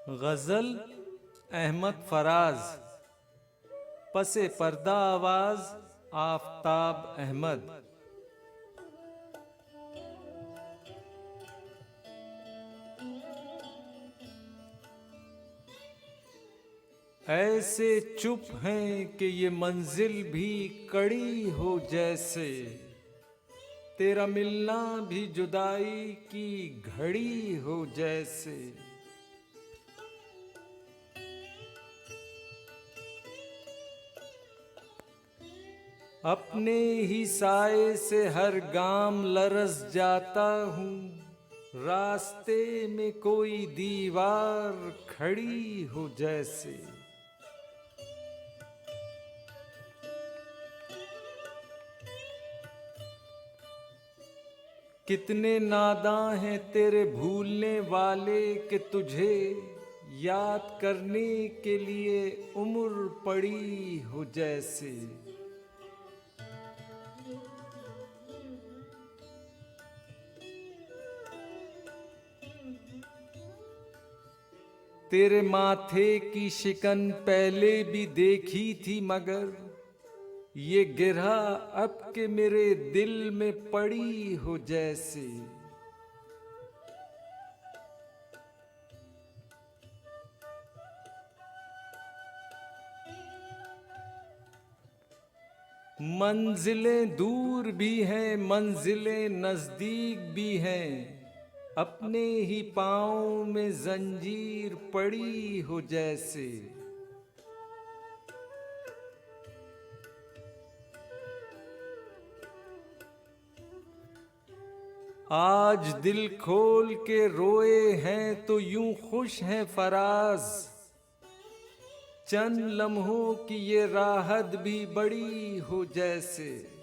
गजल अहमद फराज। पसे पर्दा आवाज आफताब अहमद। ऐसे चुप हैं कि ये मंजिल भी कड़ी हो जैसे, तेरा मिलना भी जुदाई की घड़ी हो जैसे। अपने ही साए से हर गाम लरस जाता हूँ, रास्ते में कोई दीवार खड़ी हो जैसे। कितने नादां हैं तेरे भूलने वाले कि तुझे याद करने के लिए उम्र पड़ी हो जैसे। तेरे माथे की शिकन पहले भी देखी थी, मगर ये गिरहा अब के मेरे दिल में पड़ी हो जैसे। मंजिलें दूर भी हैं, मंजिलें नजदीक भी हैं, अपने ही पाँव में जंजीर पड़ी हो जैसे। आज दिल खोल के रोए हैं तो यूं खुश हैं फराज, चंद लम्हों की ये राहत भी बड़ी हो जैसे।